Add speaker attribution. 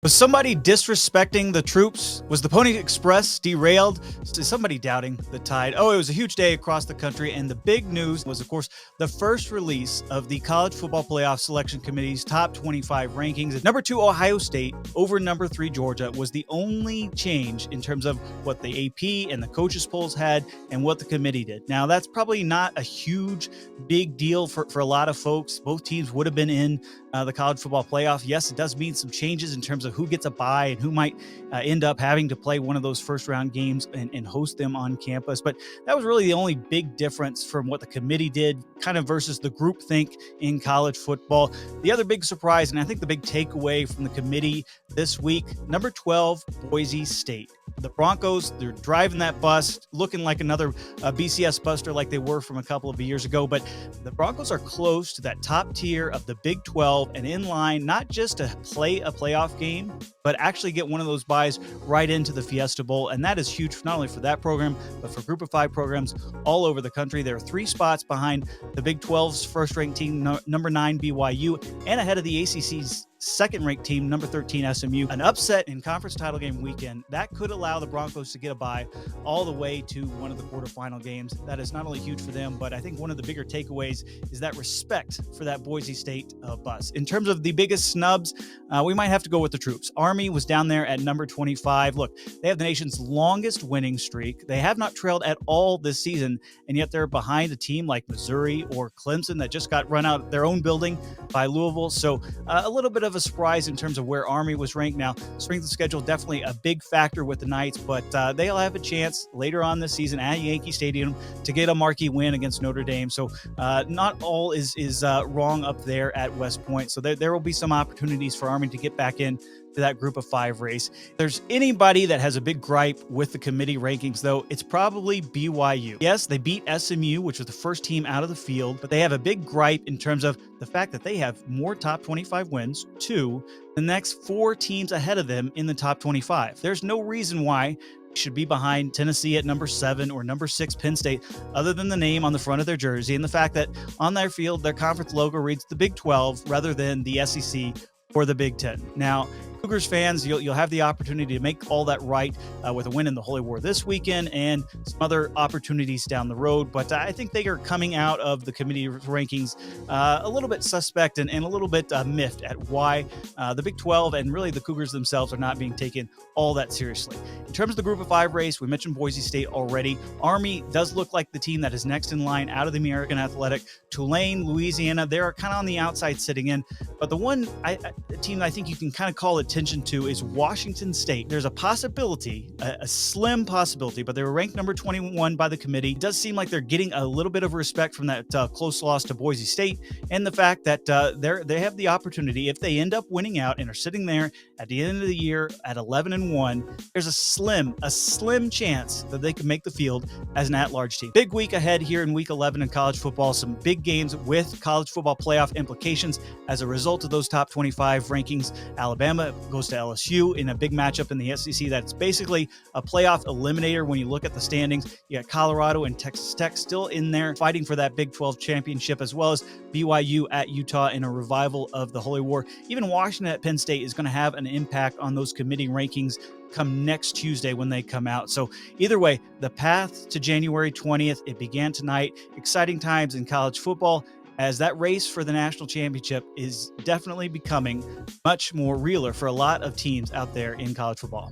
Speaker 1: Was somebody disrespecting the troops? Was the Pony Express derailed? Is somebody doubting the tide? Oh, it was a huge day across the country, and the big news was, of course, the first release of the College Football Playoff Selection Committee's top 25 rankings. At number 2, Ohio State over number 3, Georgia, was the only change in terms of what the AP and the coaches polls had and what the committee did. Now, that's probably not a huge, big deal for a lot of folks. Both teams would have been in the college football playoff. Yes, it does mean some changes in terms of who gets a bye and who might end up having to play one of those first round games and host them on campus. But that was really the only big difference from what the committee did kind of versus the group think in college football. The other big surprise, and I think the big takeaway from the committee this week, number 12, Boise State. The Broncos, they're driving that bus, looking like another BCS buster like they were from a couple of years ago. But the Broncos are close to that top tier of the Big 12 and in line, not just to play a playoff game, but actually get one of those buys right into the Fiesta Bowl. And that is huge, not only for that program, but for Group of 5 programs all over the country. There are 3 spots behind the Big 12's first-ranked team, number 9 BYU, and ahead of the ACC's second-ranked team, number 13 SMU. An upset in conference title game weekend that could allow the Broncos to get a bye all the way to one of the quarterfinal games. That is not only huge for them, but I think one of the bigger takeaways is that respect for that Boise State bus. In terms of the biggest snubs, we might have to go with the troops. Army was down there at number 25. Look, they have the nation's longest winning streak. They have not trailed at all this season, and yet they're behind a team like Missouri or Clemson that just got run out of their own building by Louisville. So a little bit of a surprise in terms of where Army was ranked. Now, strength of schedule definitely a big factor with the Knights, but they'll have a chance later on this season at Yankee Stadium to get a marquee win against Notre Dame. So not all is wrong up there at West Point. So there will be some opportunities for Army to get back in to that Group of 5 race. If there's anybody that has a big gripe with the committee rankings, though, it's probably BYU. Yes, they beat SMU, which was the first team out of the field, but they have a big gripe in terms of the fact that they have more top 25 wins, 2, the next 4 teams ahead of them in the top 25. There's no reason why should be behind Tennessee at number 7 or number 6 Penn State, other than the name on the front of their jersey and the fact that on their field, their conference logo reads the Big 12 rather than the SEC or the Big 10. Now, Cougars fans, you'll have the opportunity to make all that right with a win in the Holy War this weekend and some other opportunities down the road. But I think they are coming out of the committee rankings a little bit suspect and a little bit miffed at why the Big 12 and really the Cougars themselves are not being taken all that seriously. In terms of the Group of 5 race, we mentioned Boise State already. Army does look like the team that is next in line out of the American Athletic. Tulane, Louisiana, they're kind of on the outside sitting in. But the one team I think you can kind of call attention to is Washington State. There's a possibility, a slim possibility, but they were ranked number 21 by the committee. It does seem like they're getting a little bit of respect from that close loss to Boise State and the fact that they have the opportunity, if they end up winning out and are sitting there at the end of the year at 11-1, there's a slim chance that they can make the field as an at-large team. Big week ahead here in week 11 in college football. Some big games with college football playoff implications as a result of those top 25 rankings. Alabama goes to LSU in a big matchup in the SEC. That's basically a playoff eliminator when you look at the standings. You got Colorado and Texas Tech still in there fighting for that Big 12 championship, as well as BYU at Utah in a revival of the Holy War. Even Washington at Penn State is going to have an impact on those committee rankings come next Tuesday when they come out. So either way, the path to January 20th, it began tonight. Exciting times in college football, as that race for the national championship is definitely becoming much more realer for a lot of teams out there in college football.